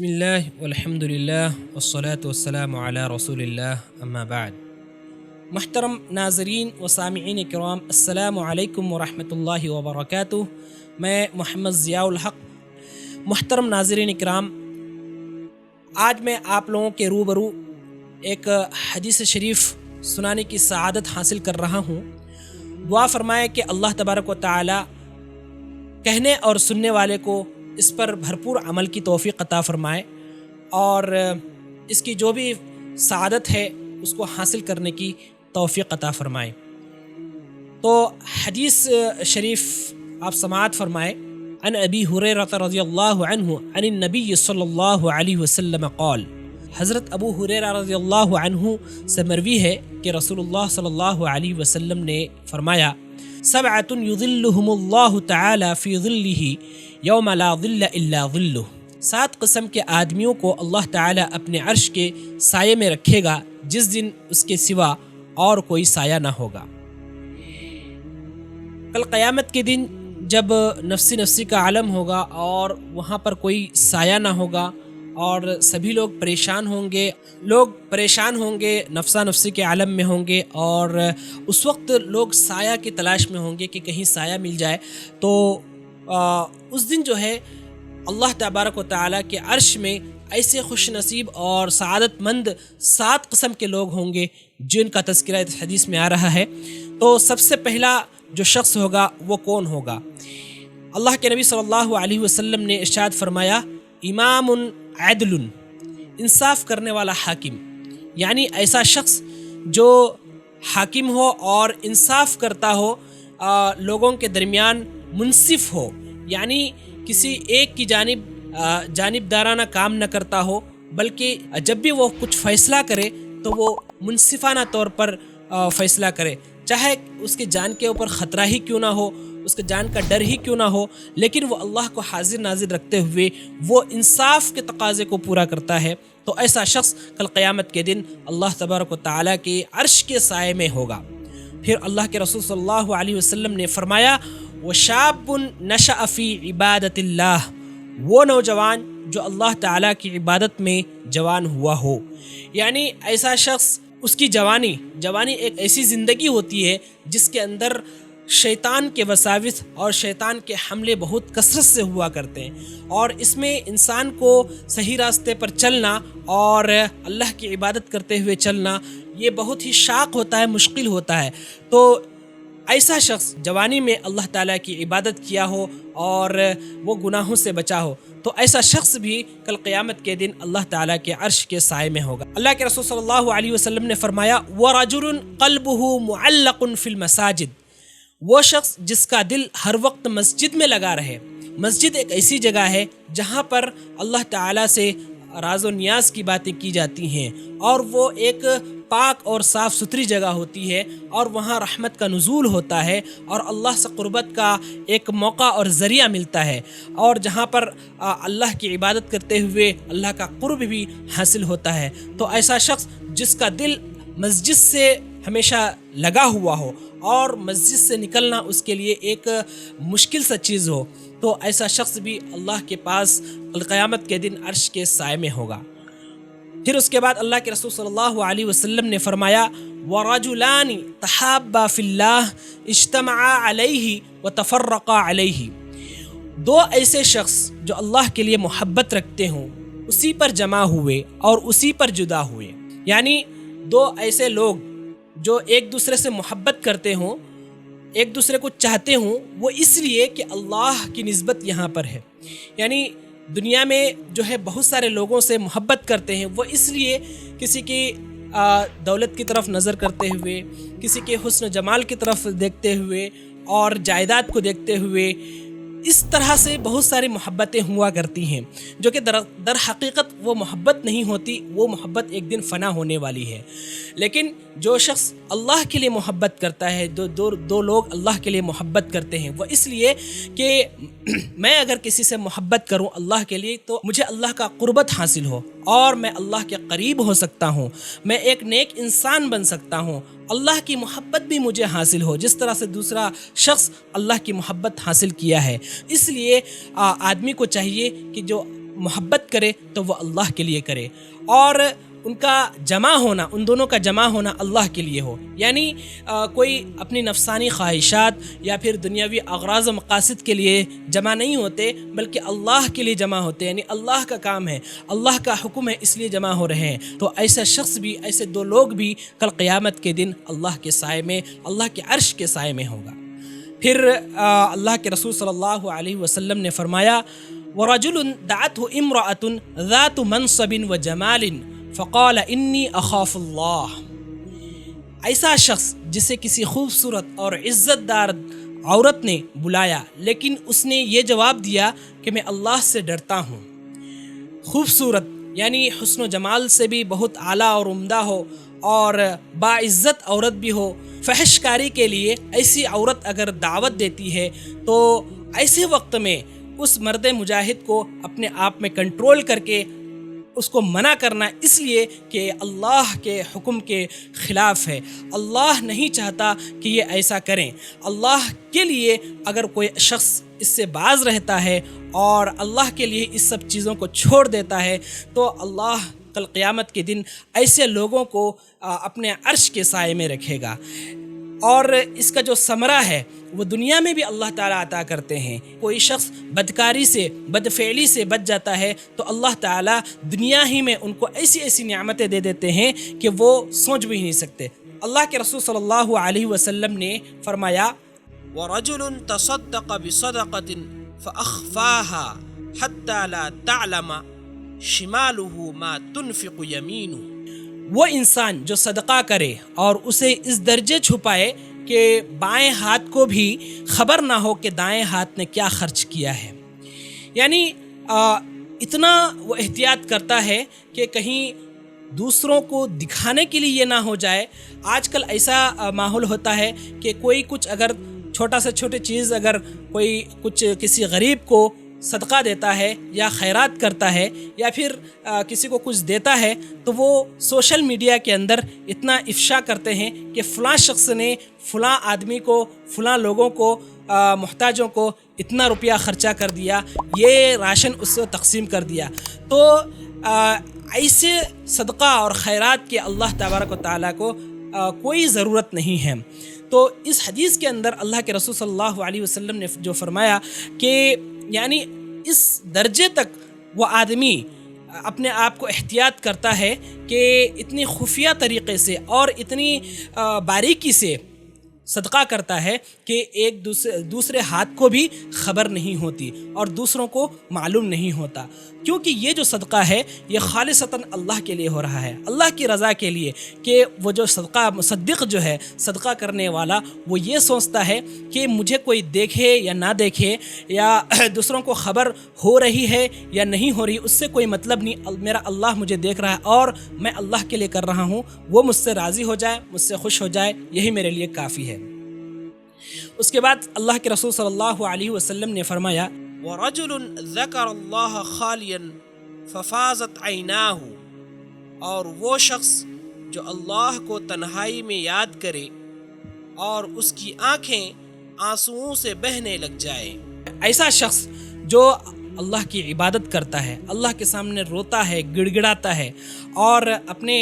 بسم اللہ والحمد للہ والصلاة والسلام علی رسول اللہ اما بعد۔ محترم ناظرین و سامعین کرام، السلام علیکم ورحمۃ اللہ وبرکاتہ۔ میں محمد ضیاء الحق۔ محترم ناظرین کرام، آج میں آپ لوگوں کے روبرو ایک حدیث شریف سنانے کی سعادت حاصل کر رہا ہوں۔ دعا فرمائے کہ اللہ تبارک و تعالی کہنے اور سننے والے کو اس پر بھرپور عمل کی توفیق عطا فرمائے اور اس کی جو بھی سعادت ہے اس کو حاصل کرنے کی توفیق عطا فرمائے۔ تو حدیث شریف آپ سماعت فرمائے۔ عن ابی ہریرہ رضی اللہ عنہ عن النبی صلی اللہ علیہ وسلم قال، حضرت ابو ہریرہ رضی اللہ عنہ سے مروی ہے کہ رسول اللہ صلی اللہ علیہ وسلم نے فرمایا، سبعۃ یظلھم اللہ تعالی فی ظلہ یوم لا ظل الا ظلہ، 7 قسم کے آدمیوں کو اللہ تعالی اپنے عرش کے سائے میں رکھے گا جس دن اس کے سوا اور کوئی سایہ نہ ہوگا۔ کل قیامت کے دن جب نفسی نفسی کا عالم ہوگا اور وہاں پر کوئی سایہ نہ ہوگا اور سبھی لوگ پریشان ہوں گے، نفسا نفسی کے عالم میں ہوں گے، اور اس وقت لوگ سایہ کی تلاش میں ہوں گے کہ کہیں سایہ مل جائے، تو اس دن جو ہے اللہ تبارک و تعالیٰ کے عرش میں ایسے خوش نصیب اور سعادت مند 7 قسم کے لوگ ہوں گے جن کا تذکرہ اس حدیث میں آ رہا ہے۔ تو سب سے پہلا جو شخص ہوگا وہ کون ہوگا؟ اللہ کے نبی صلی اللہ علیہ وسلم نے ارشاد فرمایا، امام عدل، انصاف کرنے والا حاکم، یعنی ایسا شخص جو حاکم ہو اور انصاف کرتا ہو، لوگوں کے درمیان منصف ہو، یعنی کسی ایک کی جانبدارانہ کام نہ کرتا ہو، بلکہ جب بھی وہ کچھ فیصلہ کرے تو وہ منصفانہ طور پر فیصلہ کرے، چاہے اس کی جان کے اوپر خطرہ ہی کیوں نہ ہو، اس کے جان کا ڈر ہی کیوں نہ ہو، لیکن وہ اللہ کو حاضر ناظر رکھتے ہوئے وہ انصاف کے تقاضے کو پورا کرتا ہے، تو ایسا شخص کل قیامت کے دن اللہ تبارک و تعالیٰ کے عرش کے سائے میں ہوگا۔ پھر اللہ کے رسول صلی اللہ علیہ وسلم نے فرمایا، وَشَابٌ نَشَأَ فِي عِبَادَةِ اللَّهِ، وہ نوجوان جو اللہ تعالیٰ کی عبادت میں جوان ہوا ہو، یعنی ایسا شخص، اس کی جوانی ایک ایسی زندگی ہوتی ہے جس کے اندر شیطان کے وساوس اور شیطان کے حملے بہت کثرت سے ہوا کرتے ہیں، اور اس میں انسان کو صحیح راستے پر چلنا اور اللہ کی عبادت کرتے ہوئے چلنا یہ بہت ہی شاق ہوتا ہے، مشکل ہوتا ہے۔ تو ایسا شخص جوانی میں اللہ تعالیٰ کی عبادت کیا ہو اور وہ گناہوں سے بچا ہو، تو ایسا شخص بھی کل قیامت کے دن اللہ تعالیٰ کے عرش کے سائے میں ہوگا۔ اللہ کے رسول صلی اللہ علیہ وسلم نے فرمایا، وَرَجُلٌ قَلْبُهُ مُعَلَّقٌ فِي الْمَسَاجِدِ، وہ شخص جس کا دل ہر وقت مسجد میں لگا رہے۔ مسجد ایک ایسی جگہ ہے جہاں پر اللہ تعالیٰ سے راز و نیاز کی باتیں کی جاتی ہیں، اور وہ ایک پاک اور صاف ستھری جگہ ہوتی ہے، اور وہاں رحمت کا نزول ہوتا ہے اور اللہ سے قربت کا ایک موقع اور ذریعہ ملتا ہے، اور جہاں پر اللہ کی عبادت کرتے ہوئے اللہ کا قرب بھی حاصل ہوتا ہے۔ تو ایسا شخص جس کا دل مسجد سے ہمیشہ لگا ہوا ہو اور مسجد سے نکلنا اس کے لیے ایک مشکل سا چیز ہو، تو ایسا شخص بھی اللہ کے پاس قیامت کے دن عرش کے سائے میں ہوگا۔ پھر اس کے بعد اللہ کے رسول صلی اللہ علیہ وسلم نے فرمایا، وَرَجُلَانِ تَحَابَّا فِي اللَّهِ اجْتَمَعَا عَلَيْهِ وَتَفَرَّقَا عَلَيْهِ، 2 ایسے شخص جو اللہ کے لیے محبت رکھتے ہوں، اسی پر جمع ہوئے اور اسی پر جدا ہوئے، یعنی 2 ایسے لوگ جو ایک دوسرے سے محبت کرتے ہوں، ایک دوسرے کو چاہتے ہوں، وہ اس لیے کہ اللہ کی نسبت یہاں پر ہے، یعنی دنیا میں جو ہے بہت سارے لوگوں سے محبت کرتے ہیں، وہ اس لیے کسی کی دولت کی طرف نظر کرتے ہوئے، کسی کے حسن و جمال کی طرف دیکھتے ہوئے اور جائیداد کو دیکھتے ہوئے، اس طرح سے بہت ساری محبتیں ہوا کرتی ہیں، جو کہ در حقیقت وہ محبت نہیں ہوتی، وہ محبت ایک دن فنا ہونے والی ہے۔ لیکن جو شخص اللہ کے لیے محبت کرتا ہے، دو لوگ اللہ کے لیے محبت کرتے ہیں، وہ اس لیے کہ میں اگر کسی سے محبت کروں اللہ کے لیے تو مجھے اللہ کا قربت حاصل ہو اور میں اللہ کے قریب ہو سکتا ہوں، میں ایک نیک انسان بن سکتا ہوں، اللہ کی محبت بھی مجھے حاصل ہو جس طرح سے دوسرا شخص اللہ کی محبت حاصل کیا ہے۔ اس لیے آدمی کو چاہیے کہ جو محبت کرے تو وہ اللہ کے لیے کرے، اور ان کا جمع ہونا، ان دونوں کا جمع ہونا اللہ کے لیے ہو۔ یعنی کوئی اپنی نفسانی خواہشات یا پھر دنیاوی اغراض و مقاصد کے لیے جمع نہیں ہوتے، بلکہ اللہ کے لیے جمع ہوتے، یعنی اللہ کا کام ہے، اللہ کا حکم ہے، اس لیے جمع ہو رہے ہیں۔ تو ایسا شخص بھی، ایسے دو لوگ بھی کل قیامت کے دن اللہ کے سائے میں، اللہ کے عرش کے سائے میں ہوگا۔ پھر اللہ کے رسول صلی اللہ علیہ وسلم نے فرمایا وَرَجُلٌ دَعَتْهُ امْرَأَةٌ ذَاتُ مَنْصَبٍ وَجَمَالٍ فقال انی اخاف اللہ۔ ایسا شخص جسے کسی خوبصورت اور عزت دار عورت نے بلایا، لیکن اس نے یہ جواب دیا کہ میں اللہ سے ڈرتا ہوں۔ خوبصورت یعنی حسن و جمال سے بھی بہت اعلیٰ اور عمدہ ہو، اور باعزت عورت بھی ہو۔ فحش کاری کے لیے ایسی عورت اگر دعوت دیتی ہے تو ایسے وقت میں اس مرد مجاہد کو اپنے آپ میں کنٹرول کر کے اس کو منع کرنا، اس لیے کہ اللہ کے حکم کے خلاف ہے، اللہ نہیں چاہتا کہ یہ ایسا کریں۔ اللہ کے لیے اگر کوئی شخص اس سے باز رہتا ہے اور اللہ کے لیے اس سب چیزوں کو چھوڑ دیتا ہے تو اللہ کل قیامت کے دن ایسے لوگوں کو اپنے عرش کے سائے میں رکھے گا، اور اس کا جو ثمرہ ہے وہ دنیا میں بھی اللہ تعالیٰ عطا کرتے ہیں۔ کوئی شخص بدکاری سے، بدفعلی سے بچ جاتا ہے تو اللہ تعالیٰ دنیا ہی میں ان کو ایسی ایسی نعمتیں دے دیتے ہیں کہ وہ سوچ بھی نہیں سکتے۔ اللہ کے رسول صلی اللہ علیہ وسلم نے فرمایا وَرَجُلٌ تَصَدَّقَ بِصَدَقَةٍ فَأَخْفَاهَا حَتَّى لَا تَعْلَمَ شِمَالُهُ مَا تُنْفِقُ يَمِينُهُ۔ وہ انسان جو صدقہ کرے اور اسے اس درجے چھپائے کہ بائیں ہاتھ کو بھی خبر نہ ہو کہ دائیں ہاتھ نے کیا خرچ کیا ہے، یعنی اتنا وہ احتیاط کرتا ہے کہ کہیں دوسروں کو دکھانے کے لیے یہ نہ ہو جائے۔ آج کل ایسا ماحول ہوتا ہے کہ کوئی کچھ اگر چھوٹا سے چھوٹی چیز اگر کوئی کچھ کسی غریب کو صدقہ دیتا ہے یا خیرات کرتا ہے یا پھر کسی کو کچھ دیتا ہے تو وہ سوشل میڈیا کے اندر اتنا افشا کرتے ہیں کہ فلاں شخص نے فلاں آدمی کو، فلاں لوگوں کو، محتاجوں کو اتنا روپیہ خرچہ کر دیا، یہ راشن اس کو تقسیم کر دیا۔ تو ایسے صدقہ اور خیرات کے اللہ تبارک و تعالیٰ کو کوئی ضرورت نہیں ہے۔ تو اس حدیث کے اندر اللہ کے رسول صلی اللہ علیہ وسلم نے جو فرمایا کہ یعنی اس درجے تک وہ آدمی اپنے آپ کو احتیاط کرتا ہے کہ اتنی خفیہ طریقے سے اور اتنی باریکی سے صدقہ کرتا ہے کہ ایک دوسرے ہاتھ کو بھی خبر نہیں ہوتی اور دوسروں کو معلوم نہیں ہوتا، کیونکہ یہ جو صدقہ ہے یہ خالصتاً اللہ کے لیے ہو رہا ہے، اللہ کی رضا کے لیے، کہ وہ جو صدقہ مصدق جو ہے، صدقہ کرنے والا، وہ یہ سوچتا ہے کہ مجھے کوئی دیکھے یا نہ دیکھے، یا دوسروں کو خبر ہو رہی ہے یا نہیں ہو رہی، اس سے کوئی مطلب نہیں، میرا اللہ مجھے دیکھ رہا ہے اور میں اللہ کے لیے کر رہا ہوں، وہ مجھ سے راضی ہو جائے، مجھ سے خوش ہو جائے، یہی میرے لیے کافی ہے۔ اس کے بعد اللہ کے رسول صلی اللہ علیہ وسلم نے فرمایا وَرَجُلٌ ذَكَرَ اللَّهَ خَالِيًا فَفَاضَتْ عَيْنَاهُ، اور وہ شخص جو اللہ کو تنہائی میں یاد کرے اور اس کی آنکھیں آنسوؤں سے بہنے لگ جائے۔ ایسا شخص جو اللہ کی عبادت کرتا ہے، اللہ کے سامنے روتا ہے، گڑ گڑاتا ہے اور اپنے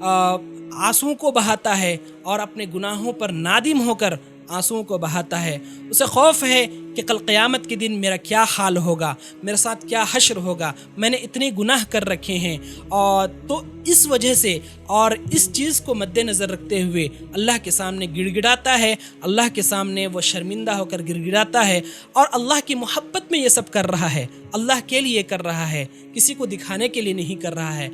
آنسوؤں کو بہاتا ہے اور اپنے گناہوں پر نادم ہو کر آنسوؤں کو بہاتا ہے، اسے خوف ہے کہ کل قیامت کے دن میرا کیا حال ہوگا، میرے ساتھ کیا حشر ہوگا، میں نے اتنے گناہ کر رکھے ہیں، اور تو اس وجہ سے اور اس چیز کو مد نظر رکھتے ہوئے اللہ کے سامنے گڑ گڑاتا ہے، اللہ کے سامنے وہ شرمندہ ہو کر گڑ گڑاتا ہے اور اللہ کی محبت میں یہ سب کر رہا ہے، اللہ کے لیے کر رہا ہے، کسی کو دکھانے کے لیے نہیں کر رہا ہے۔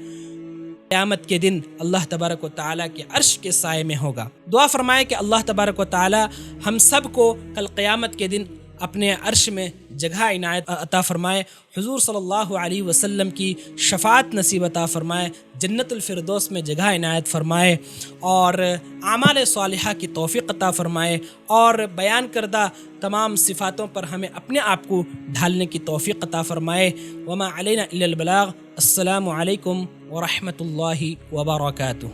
قیامت کے دن اللہ تبارک و تعالیٰ کے عرش کے سائے میں ہوگا۔ دعا فرمائے کہ اللہ تبارک و تعالیٰ ہم سب کو کل قیامت کے دن اپنے عرش میں جگہ عنایت عطا فرمائے، حضور صلی اللہ علیہ وسلم کی شفاعت نصیب عطا فرمائے، جنت الفردوس میں جگہ عنایت فرمائے اور اعمال صالحہ کی توفیق عطا فرمائے، اور بیان کردہ تمام صفاتوں پر ہمیں اپنے آپ کو ڈھالنے کی توفیق عطا فرمائے۔ وما علینا الا البلاغ۔ السلام علیکم ورحمۃ اللہ وبرکاتہ۔